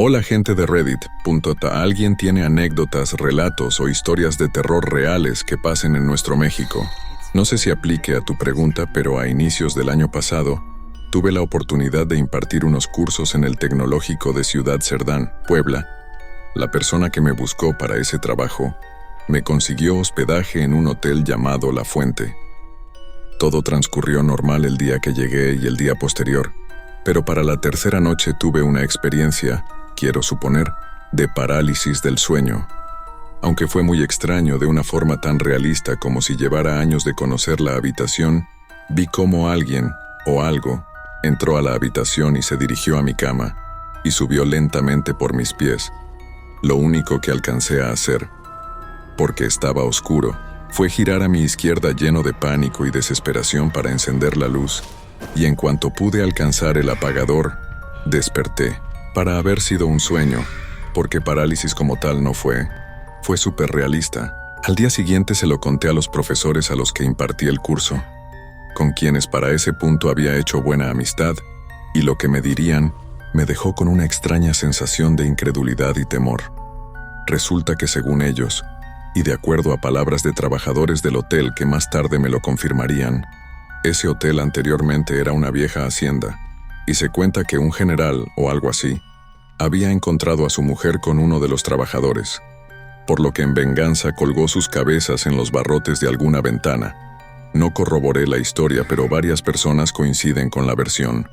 Hola gente de Reddit. ¿Alguien tiene anécdotas, relatos o historias de terror reales que pasen en nuestro México? No sé si aplique a tu pregunta, pero a inicios del año pasado, tuve la oportunidad de impartir unos cursos en el Tecnológico de Ciudad Cerdán, Puebla. La persona que me buscó para ese trabajo me consiguió hospedaje en un hotel llamado La Fuente. Todo transcurrió normal el día que llegué y el día posterior, pero para la tercera noche tuve una experiencia, quiero suponer, de parálisis del sueño. Aunque fue muy extraño de una forma tan realista como si llevara años de conocer la habitación, vi cómo alguien, o algo, entró a la habitación y se dirigió a mi cama, y subió lentamente por mis pies. Lo único que alcancé a hacer, porque estaba oscuro, fue girar a mi izquierda lleno de pánico y desesperación para encender la luz, y en cuanto pude alcanzar el apagador, desperté. Para haber sido un sueño, porque parálisis como tal no fue súper realista. Al día siguiente se lo conté a los profesores a los que impartí el curso, con quienes para ese punto había hecho buena amistad, y lo que me dirían me dejó con una extraña sensación de incredulidad y temor. Resulta que según ellos, y de acuerdo a palabras de trabajadores del hotel que más tarde me lo confirmarían, ese hotel anteriormente era una vieja hacienda, y se cuenta que un general, o algo así, había encontrado a su mujer con uno de los trabajadores, por lo que en venganza colgó sus cabezas en los barrotes de alguna ventana. No corroboré la historia, pero varias personas coinciden con la versión.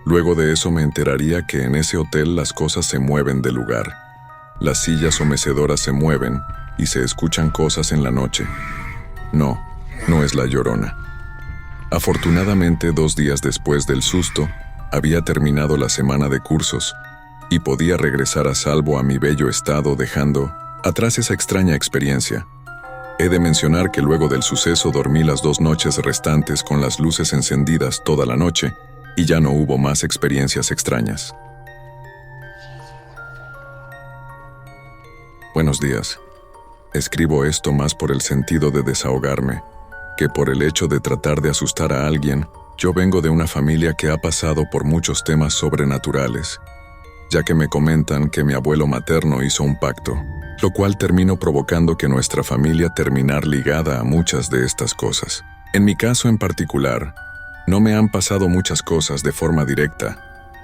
Luego de eso me enteraría que en ese hotel las cosas se mueven de lugar. Las sillas o mecedoras se mueven y se escuchan cosas en la noche. No es la Llorona. Afortunadamente, 2 días después del susto, había terminado la semana de cursos y podía regresar a salvo a mi bello estado dejando atrás esa extraña experiencia. He de mencionar que luego del suceso dormí las 2 noches restantes con las luces encendidas toda la noche y ya no hubo más experiencias extrañas. Buenos días. Escribo esto más por el sentido de desahogarme que por el hecho de tratar de asustar a alguien. Yo vengo de una familia que ha pasado por muchos temas sobrenaturales, ya que me comentan que mi abuelo materno hizo un pacto, lo cual terminó provocando que nuestra familia terminar ligada a muchas de estas cosas. En mi caso en particular, no me han pasado muchas cosas de forma directa.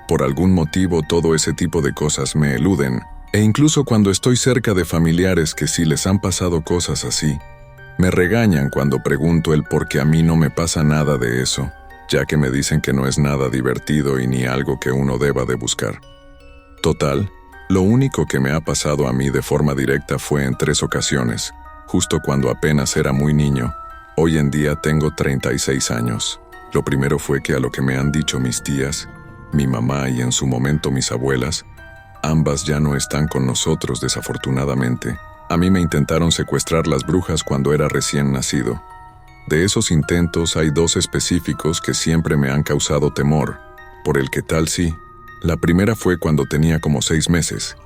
Por algún motivo todo ese tipo de cosas me eluden, e incluso cuando estoy cerca de familiares que sí les han pasado cosas así, me regañan cuando pregunto el por qué a mí no me pasa nada de eso, ya que me dicen que no es nada divertido y ni algo que uno deba de buscar. Total, lo único que me ha pasado a mí de forma directa fue en 3 ocasiones, justo cuando apenas era muy niño. Hoy en día tengo 36 años. Lo primero fue que a lo que me han dicho mis tías, mi mamá y en su momento mis abuelas, ambas ya no están con nosotros desafortunadamente. A mí me intentaron secuestrar las brujas cuando era recién nacido. De esos intentos hay 2 específicos que siempre me han causado temor, por el que tal sí. La primera fue cuando tenía como 6 meses.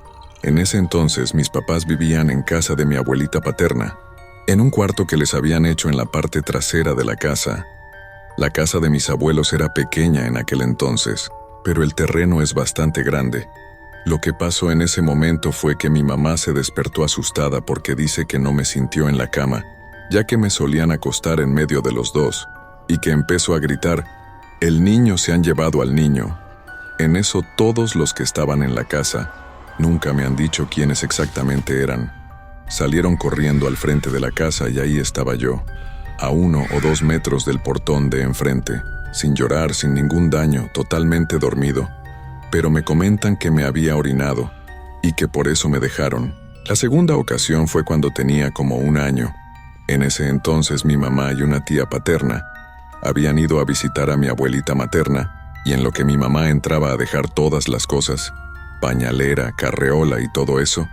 En ese entonces mis papás vivían en casa de mi abuelita paterna, en un cuarto que les habían hecho en la parte trasera de la casa. La casa de mis abuelos era pequeña en aquel entonces, pero el terreno es bastante grande. Lo que pasó en ese momento fue que mi mamá se despertó asustada porque dice que no me sintió en la cama, ya que me solían acostar en medio de los 2, y que empezó a gritar: «El niño, se han llevado al niño». En eso todos los que estaban en la casa, nunca me han dicho quiénes exactamente eran, salieron corriendo al frente de la casa y ahí estaba yo, a 1 o 2 metros del portón de enfrente, sin llorar, sin ningún daño, totalmente dormido. Pero me comentan que me había orinado y que por eso me dejaron. La segunda ocasión fue cuando tenía como 1 año. En ese entonces mi mamá y una tía paterna habían ido a visitar a mi abuelita materna, y en lo que mi mamá entraba a dejar todas las cosas, pañalera, carreola y todo eso,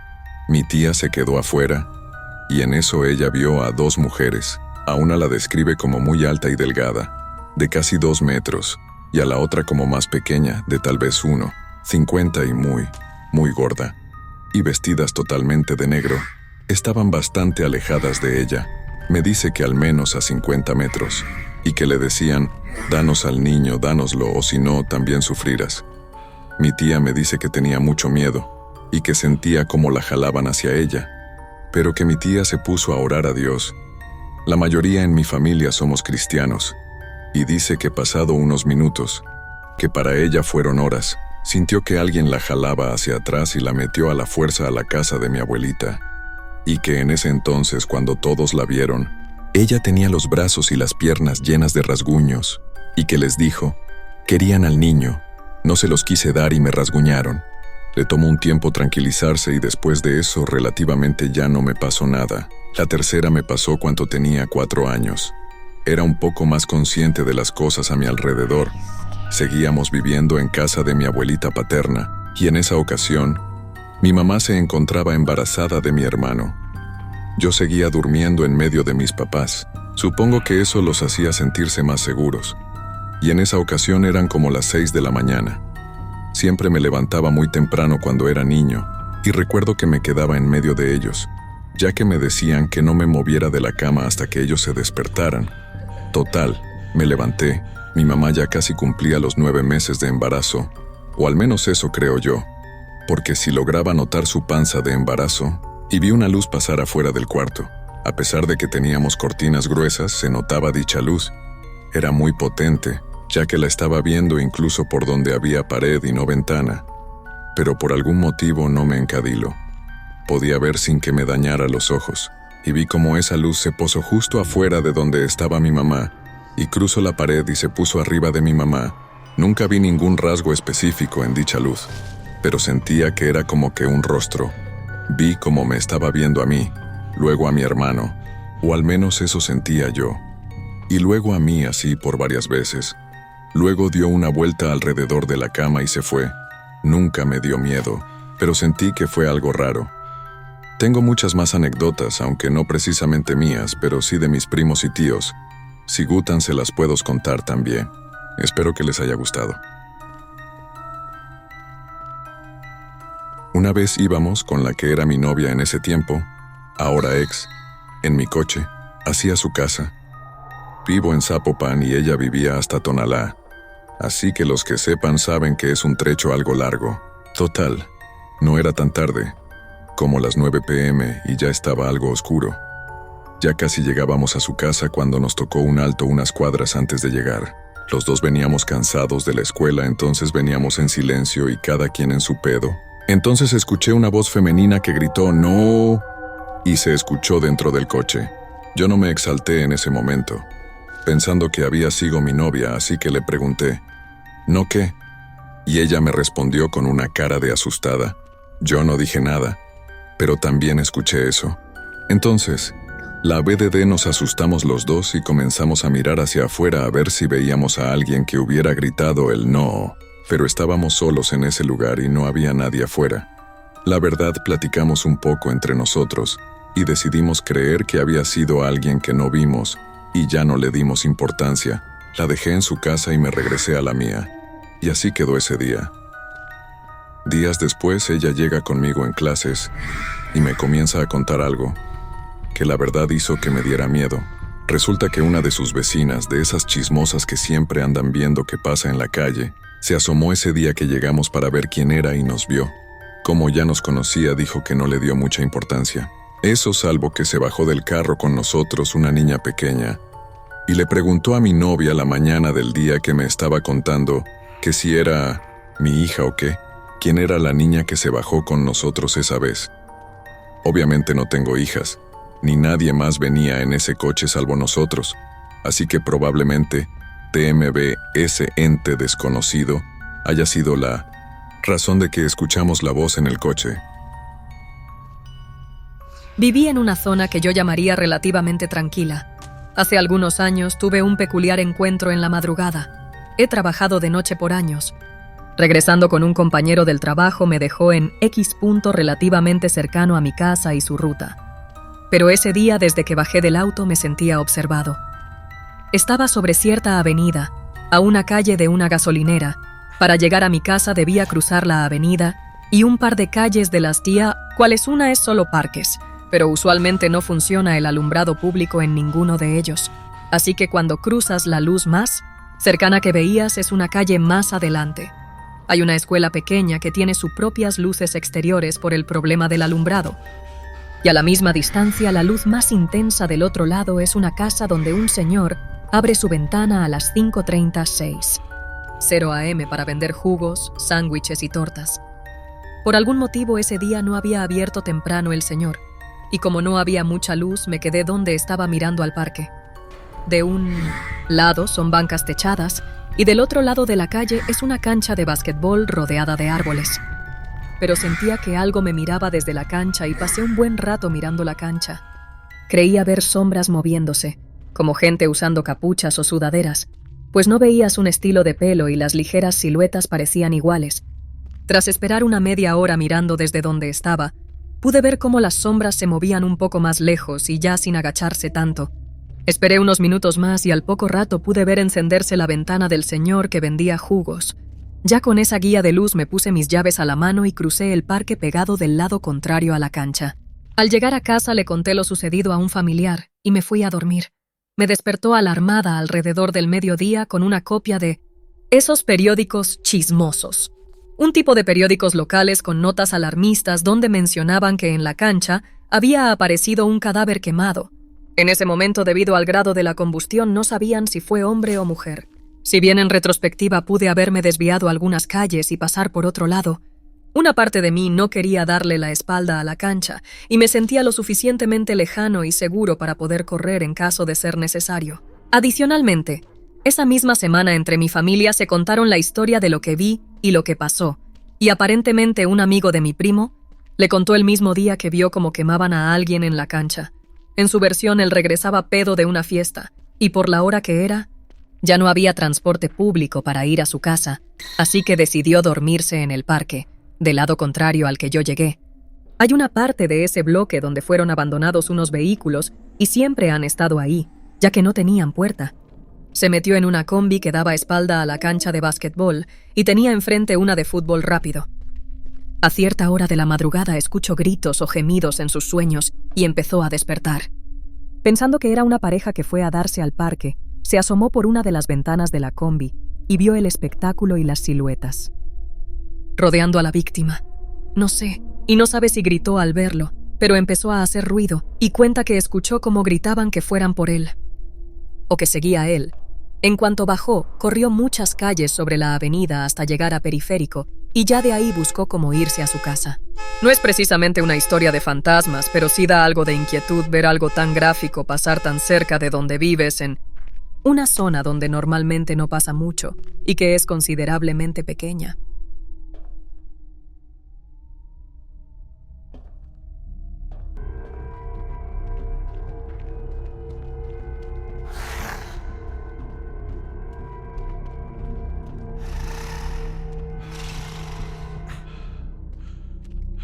mi tía se quedó afuera, y en eso ella vio a 2 mujeres. A una la describe como muy alta y delgada, de casi 2 metros, y a la otra como más pequeña, de tal vez 1,50 y muy gorda, y vestidas totalmente de negro. Estaban bastante alejadas de ella. Me dice que al menos a 50 metros, y que le decían: «Danos al niño, dánoslo, o si no, también sufrirás». Mi tía me dice que tenía mucho miedo y que sentía como la jalaban hacia ella, pero que mi tía se puso a orar a Dios. La mayoría en mi familia somos cristianos, y dice que pasado unos minutos, que para ella fueron horas, sintió que alguien la jalaba hacia atrás y la metió a la fuerza a la casa de mi abuelita, y que en ese entonces, cuando todos la vieron, ella tenía los brazos y las piernas llenas de rasguños, y que les dijo, querían al niño, no se los quise dar y me rasguñaron. Le tomó un tiempo tranquilizarse y después de eso relativamente ya no me pasó nada. La tercera me pasó cuando tenía 4 años. Era un poco más consciente de las cosas a mi alrededor. Seguíamos viviendo en casa de mi abuelita paterna y en esa ocasión, mi mamá se encontraba embarazada de mi hermano. Yo seguía durmiendo en medio de mis papás. Supongo que eso los hacía sentirse más seguros. Y en esa ocasión eran como las 6 de la mañana. Siempre me levantaba muy temprano cuando era niño, y recuerdo que me quedaba en medio de ellos, ya que me decían que no me moviera de la cama hasta que ellos se despertaran. Total, me levanté, mi mamá ya casi cumplía los 9 meses de embarazo, o al menos eso creo yo, porque si lograba notar su panza de embarazo, y vi una luz pasar afuera del cuarto. A pesar de que teníamos cortinas gruesas, se notaba dicha luz. Era muy potente, ya que la estaba viendo incluso por donde había pared y no ventana, pero por algún motivo no me encadiló. Podía ver sin que me dañara los ojos, y vi como esa luz se posó justo afuera de donde estaba mi mamá, y cruzó la pared y se puso arriba de mi mamá. Nunca vi ningún rasgo específico en dicha luz, pero sentía que era como que un rostro. Vi como me estaba viendo a mí, luego a mi hermano, o al menos eso sentía yo, y luego a mí así por varias veces. Luego dio una vuelta alrededor de la cama y se fue. Nunca me dio miedo, pero sentí que fue algo raro. Tengo muchas más anécdotas, aunque no precisamente mías, pero sí de mis primos y tíos. Si gustan se las puedo contar también. Espero que les haya gustado. Una vez íbamos con la que era mi novia en ese tiempo, ahora ex, en mi coche, hacia su casa. Vivo en Zapopan y ella vivía hasta Tonalá. Así que los que sepan saben que es un trecho algo largo. Total, no era tan tarde, como las 9 p.m. y ya estaba algo oscuro. Ya casi llegábamos a su casa cuando nos tocó un alto unas cuadras antes de llegar. Los dos veníamos cansados de la escuela, entonces veníamos en silencio y cada quien en su pedo. Entonces escuché una voz femenina que gritó ¡No! Y se escuchó dentro del coche. Yo no me exalté en ese momento, pensando que había sido mi novia, así que le pregunté, ¿no qué? Y ella me respondió con una cara de asustada. Yo no dije nada, pero también escuché eso. Entonces, la BDD nos asustamos los dos y comenzamos a mirar hacia afuera a ver si veíamos a alguien que hubiera gritado el no, pero estábamos solos en ese lugar y no había nadie afuera. La verdad, platicamos un poco entre nosotros y decidimos creer que había sido alguien que no vimos y ya no le dimos importancia. La dejé en su casa y me regresé a la mía. Y así quedó ese día. Días después ella llega conmigo en clases y me comienza a contar algo que la verdad hizo que me diera miedo. Resulta que una de sus vecinas, de esas chismosas que siempre andan viendo qué pasa en la calle, se asomó ese día que llegamos para ver quién era y nos vio. Como ya nos conocía, dijo que no le dio mucha importancia. Eso salvo que se bajó del carro con nosotros una niña pequeña y le preguntó a mi novia la mañana del día que me estaba contando que si era mi hija o qué, quién era la niña que se bajó con nosotros esa vez. Obviamente no tengo hijas, ni nadie más venía en ese coche salvo nosotros, así que probablemente TMB, ese ente desconocido, haya sido la razón de que escuchamos la voz en el coche. Viví en una zona que yo llamaría relativamente tranquila. Hace algunos años tuve un peculiar encuentro en la madrugada. He trabajado de noche por años. Regresando con un compañero del trabajo me dejó en X punto relativamente cercano a mi casa y su ruta. Pero ese día, desde que bajé del auto, me sentía observado. Estaba sobre cierta avenida, a una calle de una gasolinera. Para llegar a mi casa debía cruzar la avenida y un par de calles de las TIA, cuales una es solo parques, pero usualmente no funciona el alumbrado público en ninguno de ellos. Así que cuando cruzas la luz más cercana que veías es una calle más adelante. Hay una escuela pequeña que tiene sus propias luces exteriores por el problema del alumbrado. Y a la misma distancia, la luz más intensa del otro lado es una casa donde un señor abre su ventana a las 5:36, 0 AM, para vender jugos, sándwiches y tortas. Por algún motivo ese día no había abierto temprano el señor, y como no había mucha luz, me quedé donde estaba mirando al parque. De un lado son bancas techadas, y del otro lado de la calle es una cancha de básquetbol rodeada de árboles. Pero sentía que algo me miraba desde la cancha y pasé un buen rato mirando la cancha. Creía ver sombras moviéndose, como gente usando capuchas o sudaderas, pues no veías un estilo de pelo y las ligeras siluetas parecían iguales. Tras esperar una media hora mirando desde donde estaba, pude ver cómo las sombras se movían un poco más lejos y ya sin agacharse tanto. Esperé unos minutos más y al poco rato pude ver encenderse la ventana del señor que vendía jugos. Ya con esa guía de luz me puse mis llaves a la mano y crucé el parque pegado del lado contrario a la cancha. Al llegar a casa le conté lo sucedido a un familiar y me fui a dormir. Me despertó alarmada alrededor del mediodía con una copia de esos periódicos chismosos. Un tipo de periódicos locales con notas alarmistas donde mencionaban que en la cancha había aparecido un cadáver quemado. En ese momento, debido al grado de la combustión, no sabían si fue hombre o mujer. Si bien en retrospectiva pude haberme desviado algunas calles y pasar por otro lado, una parte de mí no quería darle la espalda a la cancha y me sentía lo suficientemente lejano y seguro para poder correr en caso de ser necesario. Adicionalmente, esa misma semana entre mi familia se contaron la historia de lo que vi y lo que pasó, y aparentemente un amigo de mi primo le contó el mismo día que vio cómo quemaban a alguien en la cancha. En su versión, él regresaba pedo de una fiesta, y por la hora que era, ya no había transporte público para ir a su casa, así que decidió dormirse en el parque, del lado contrario al que yo llegué. Hay una parte de ese bloque donde fueron abandonados unos vehículos y siempre han estado ahí, ya que no tenían puerta. Se metió en una combi que daba espalda a la cancha de básquetbol y tenía enfrente una de fútbol rápido. A cierta hora de la madrugada escuchó gritos o gemidos en sus sueños y empezó a despertar. Pensando que era una pareja que fue a darse al parque, se asomó por una de las ventanas de la combi y vio el espectáculo y las siluetas. Rodeando a la víctima. No sé, y no sabe si gritó al verlo, pero empezó a hacer ruido y cuenta que escuchó cómo gritaban que fueran por él. O que seguía a él. En cuanto bajó, corrió muchas calles sobre la avenida hasta llegar a Periférico y ya de ahí buscó cómo irse a su casa. No es precisamente una historia de fantasmas, pero sí da algo de inquietud ver algo tan gráfico pasar tan cerca de donde vives, en una zona donde normalmente no pasa mucho y que es considerablemente pequeña.